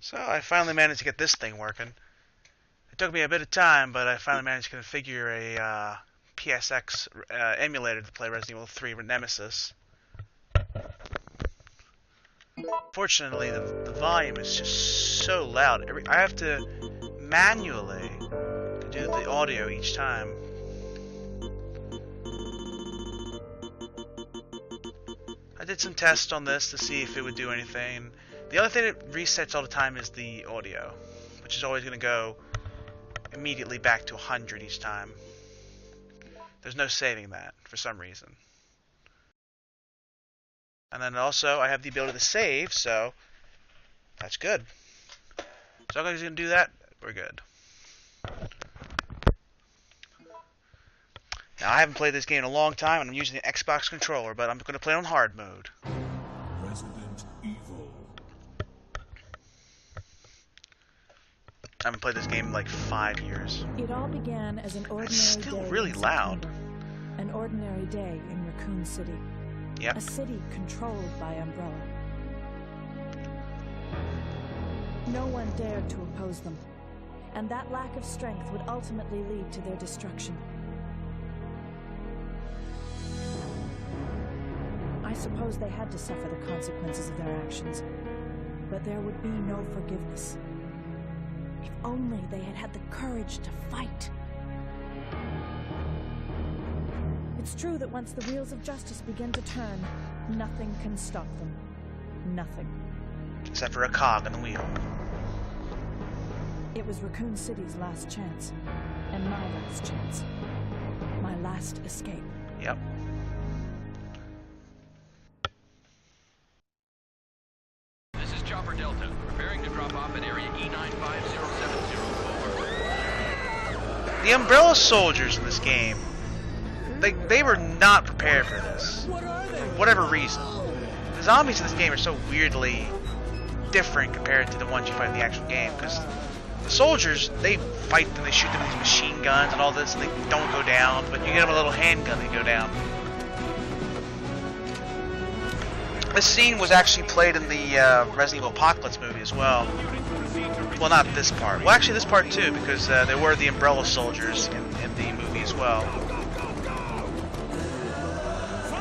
So I finally managed to get this thing working. It took me a bit of time, but I finally managed to configure a PSX emulator to play Resident Evil 3 with Nemesis. Fortunately, the volume is just so loud. I have to manually do the audio each time. I did some tests on this to see if it would do anything. The only thing that resets all the time is the audio, which is always going to go immediately back to 100 each time. There's no saving that for some reason. And then also I have the ability to save, so that's good. So I'm going to do that. We're good. Now I haven't played this game in a long time, and I'm using the Xbox controller, but I'm going to play it on hard mode. Resident Evil. I haven't played this game in like 5 years. It all began as an ordinary It's still day really in loud. September. An ordinary day in Raccoon City. Yep. A city controlled by Umbrella. No one dared to oppose them, and that lack of strength would ultimately lead to their destruction. I suppose they had to suffer the consequences of their actions, but there would be no forgiveness. If only they had had the courage to fight. It's true that once the wheels of justice begin to turn, nothing can stop them. Nothing. Except for a cog in the wheel. It was Raccoon City's last chance, and my last chance. My last escape. Yep. This is Chopper Delta, preparing to drop off at area E95070. The Umbrella soldiers in this game, they were not prepared for this. For whatever reason. The zombies in this game are so weirdly different compared to the ones you fight in the actual game, because the soldiers, they fight and they shoot them with these machine guns and all this, and they don't go down, but you get them a little handgun, they go down. This scene was actually played in the Resident Evil Apocalypse movie as well. Well, not this part. Well, actually this part too, because there were the Umbrella soldiers in the movie as well.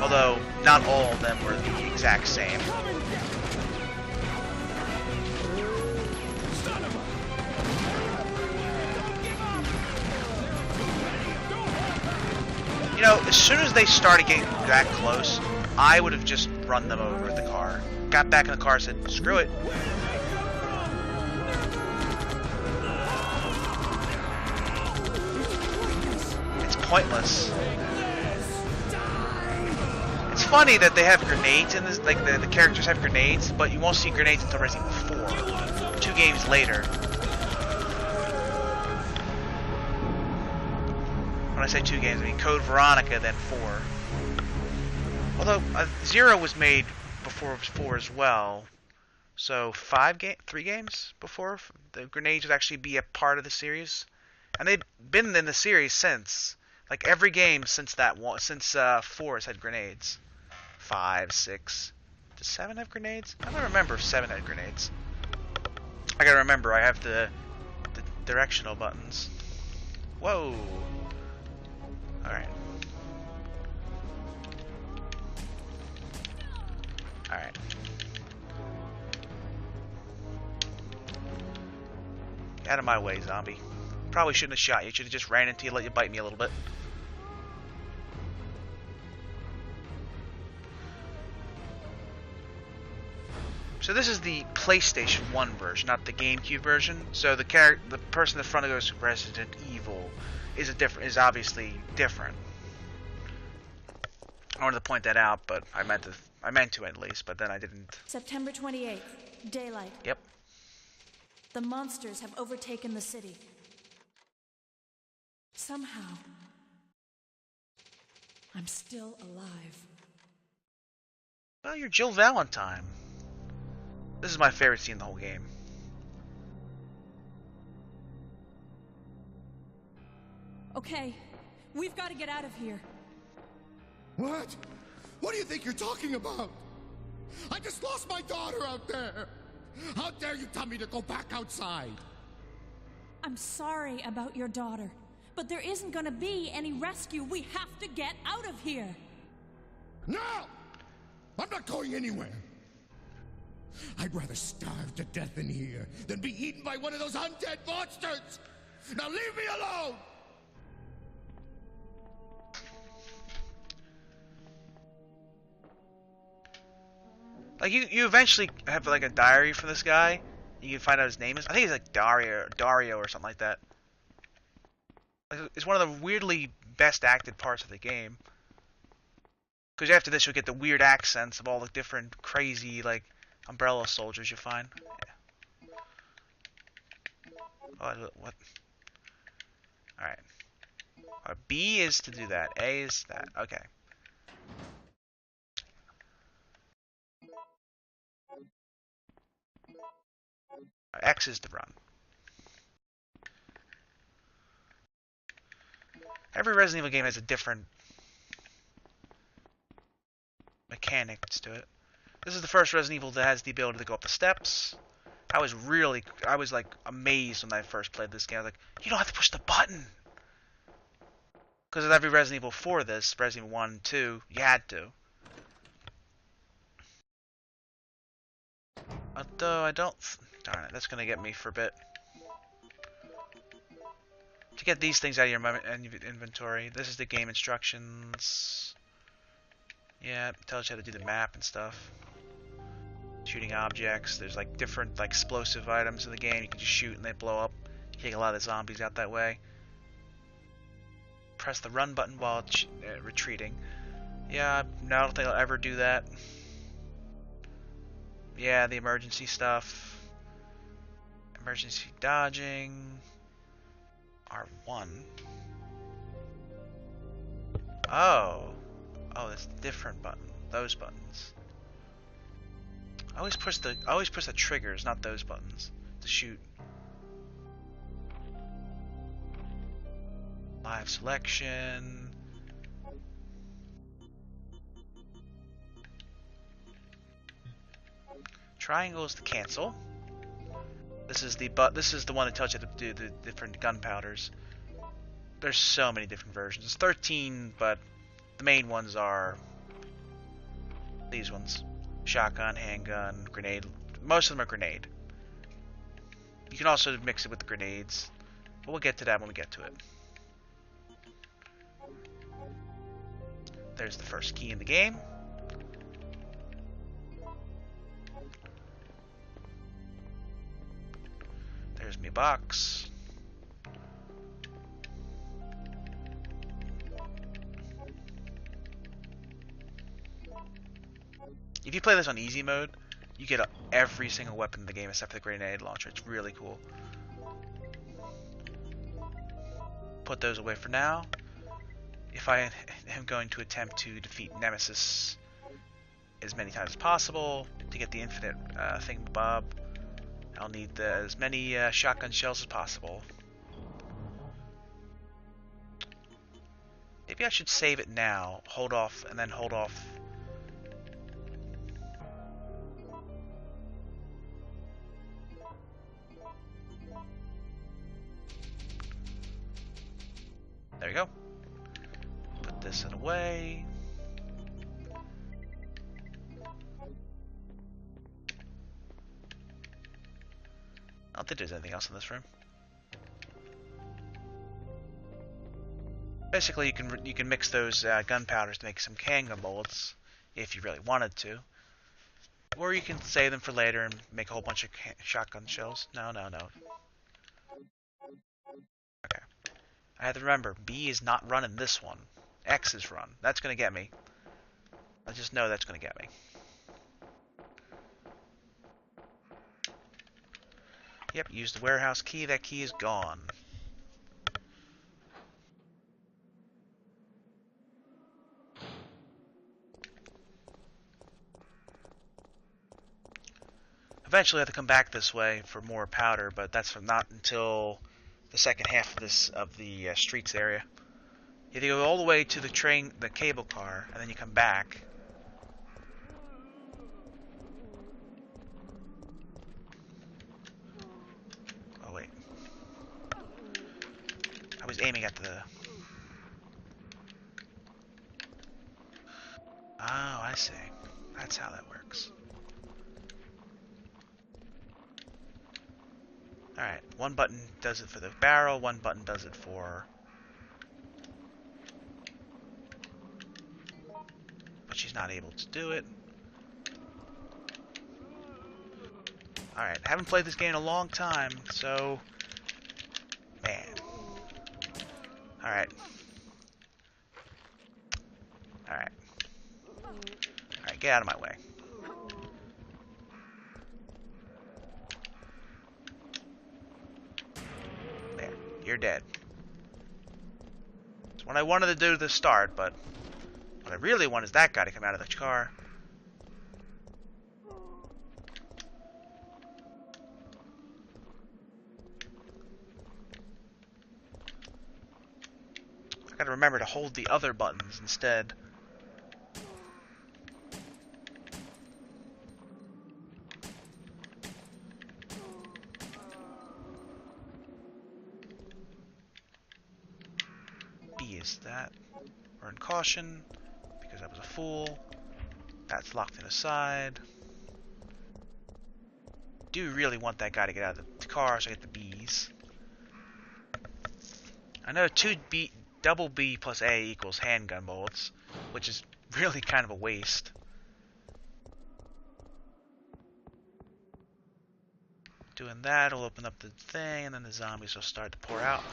Although, not all of them were the exact same. You know, as soon as they started getting that close, I would have just run them over with the car. Got back in the car and said, screw it. It's pointless. It's funny that they have grenades in this, like the characters have grenades, but you won't see grenades until Resident Evil 4, 2 games later. When I say 2 games, I mean Code Veronica, then 4. Although Zero was made before 4 as well, so 3 games before the grenades would actually be a part of the series, and they've been in the series since. Like every game since that one, since 4 has had grenades. 5, 6, does 7 have grenades? I don't remember if 7 had grenades. I gotta remember, I have the directional buttons. Whoa. Alright. Alright. Get out of my way, zombie. Probably shouldn't have shot you. Should have just ran into you and let you bite me a little bit. So this is the PlayStation 1 version, not the GameCube version. So the person in the front of goes Resident Evil is obviously different. I wanted to point that out, but I meant to at least, but then I didn't. September 28th, daylight. Yep. The monsters have overtaken the city. Somehow, I'm still alive. Well, you're Jill Valentine. This is my favorite scene in the whole game. Okay, we've got to get out of here. What? What do you think you're talking about? I just lost my daughter out there. How dare you tell me to go back outside? I'm sorry about your daughter, but there isn't gonna be any rescue. We have to get out of here. No! I'm not going anywhere. I'd rather starve to death in here than be eaten by one of those undead monsters! Now leave me alone! Like, you eventually have, like, a diary for this guy. You can find out his name is. I think he's, like, Dario or something like that. Like, it's one of the weirdly best acted parts of the game. Because after this, you'll get the weird accents of all the different crazy, like, umbrella soldiers you find. Yeah. Oh, what? Alright. B is to do that. A is that. Okay. X is to run. Every Resident Evil game has a different mechanics to it. This is the first Resident Evil that has the ability to go up the steps. I was like amazed when I first played this game. I was like, you don't have to push the button. Because with every Resident Evil before this, Resident Evil 1 and 2, you had to. Although I don't... Darn it, that's going to get me for a bit. To get these things out of your inventory, this is the game instructions. Yeah, it tells you how to do the map and stuff. Shooting objects. There's like different like explosive items in the game. You can just shoot and they blow up. You take a lot of the zombies out that way. Press the run button while retreating. Yeah, no, I don't think I'll ever do that. Yeah, the emergency stuff. Emergency dodging. R1. Oh. Oh, that's a different button. Those buttons. I always push the triggers, not those buttons, to shoot. Live selection. Triangle is to cancel. This is the one that tells you to do the different gunpowders. There's so many different versions. It's 13, but the main ones are these ones. Shotgun, handgun, grenade. Most of them are grenade. You can also mix it with the grenades. But we'll get to that when we get to it. There's the first key in the game. There's my box. If you play this on easy mode, you get every single weapon in the game except for the grenade launcher. It's really cool. Put those away for now. If I am going to attempt to defeat Nemesis as many times as possible to get the infinite thingamabob, I'll need as many shotgun shells as possible. Maybe I should save it now, hold off, and then hold off. There you go. Put this away. I don't think there's anything else in this room. Basically, you can mix those gunpowders to make some handgun bullets if you really wanted to, or you can save them for later and make a whole bunch of shotgun shells. No. Okay. I have to remember, B is not run in this one. X is run. That's gonna get me. I just know that's gonna get me. Yep, use the warehouse key. That key is gone. Eventually I have to come back this way for more powder, but that's not until the second half of the streets area. You have to go all the way to the cable car, and then you come back. aiming at the... Oh, I see. That's how that works. Alright, one button does it for the barrel, one button does it for... But she's not able to do it. Alright, haven't played this game in a long time, so... Man. Alright. Alright. Alright, get out of my way. There. You're dead. That's what I wanted to do to start, but... What I really want is that guy to come out of the car. I gotta remember to hold the other buttons instead. B is that. Earn caution, because I was a fool. That's locked to the side. Do really want that guy to get out of the car so I get the B's. I know double B plus A equals handgun bullets, which is really kind of a waste. Doing that will open up the thing, and then the zombies will start to pour out.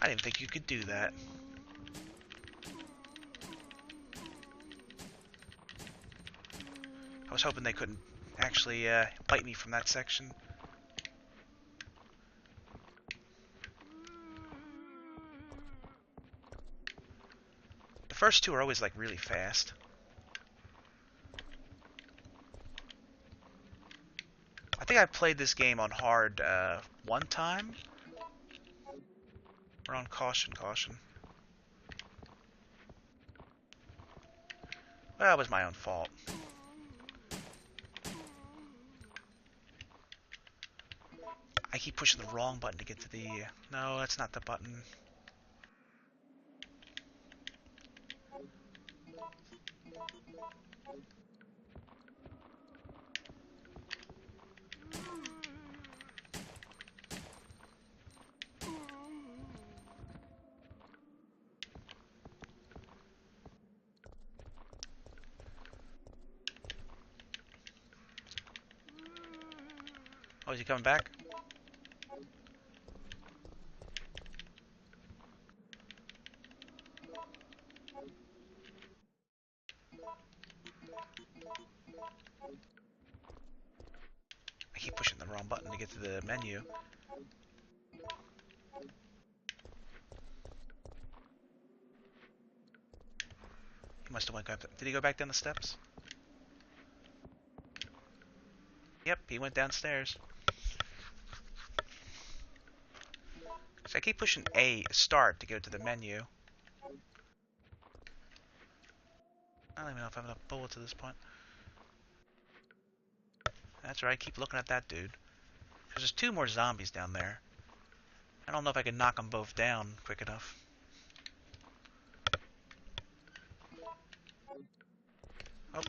I didn't think you could do that. I was hoping they couldn't actually bite me from that section. The first two are always like really fast. I think I played this game on hard one time. Or on caution. Well, that was my own fault. I keep pushing the wrong button to get to the... No, that's not the button. Oh, is he coming back? I keep pushing the wrong button to get to the menu. He must have went up. Did he go back down the steps? Yep, he went downstairs. So I keep pushing A, start, to go to the menu. I don't even know if I have enough bullets at this point. That's right, keep looking at that dude. Because there's two more zombies down there. I don't know if I can knock them both down quick enough. Oh.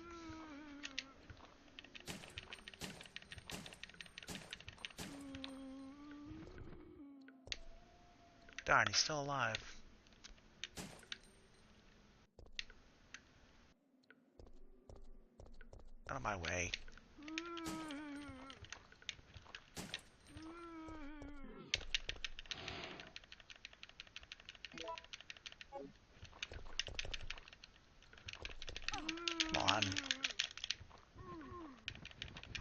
Darn, he's still alive. Out of my way. Come on.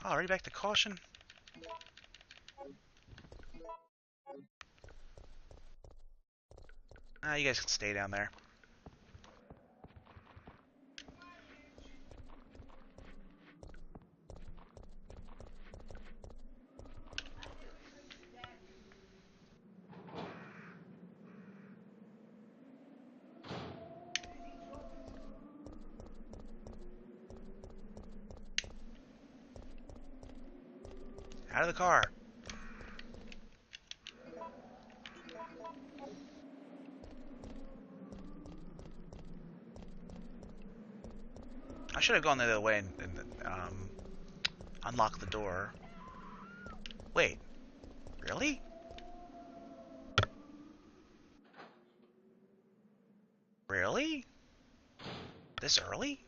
Oh, already back to caution? Ah, you guys can stay down there. Out of the car. I should have gone the other way and unlock the door. Wait. Really? Really? This early?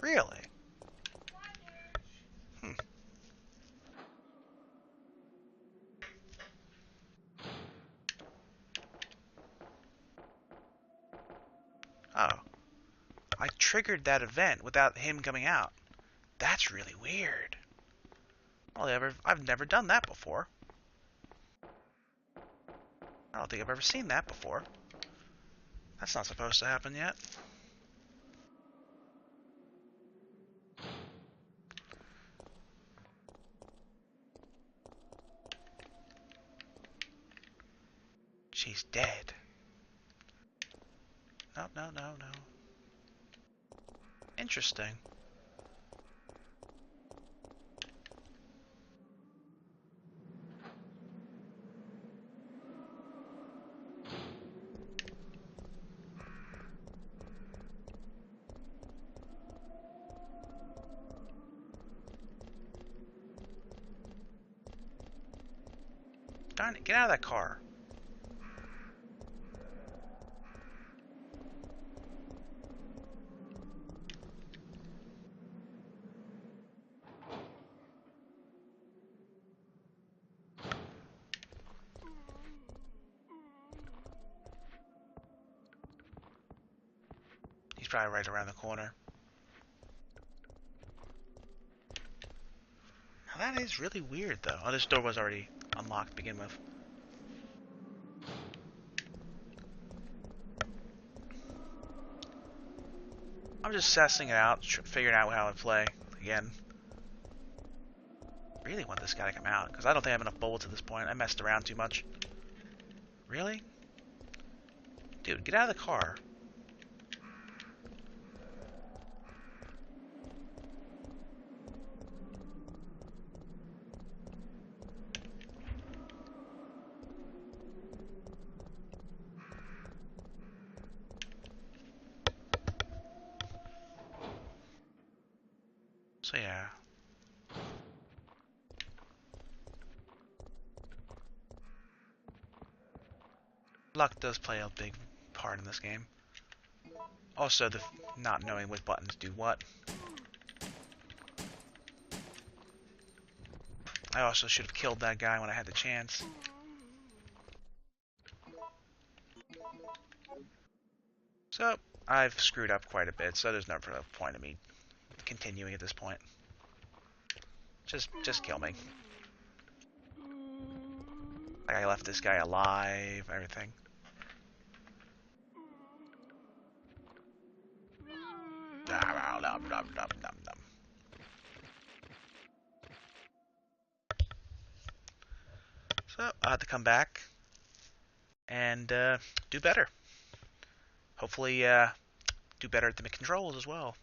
Really? Hmm. Oh. I triggered that event without him coming out. That's really weird. I've never done that before. I don't think I've ever seen that before. That's not supposed to happen yet. She's dead. No, no, no, no. Interesting. Darn it, get out of that car. He's probably right around the corner. Now that is really weird, though. Oh, this door was already unlocked to begin with. I'm just assessing it out, figuring out how to play again. Really want this guy to come out, because I don't think I have enough bullets at this point. I messed around too much. Really? Dude, get out of the car. So yeah. Luck does play a big part in this game. Also, the not knowing what buttons do what. I also should have killed that guy when I had the chance. So, I've screwed up quite a bit, so there's no point in me continuing at this point. Just kill me. Like, I left this guy alive, everything. So, I'll have to come back and do better. Hopefully, do better at the controls as well.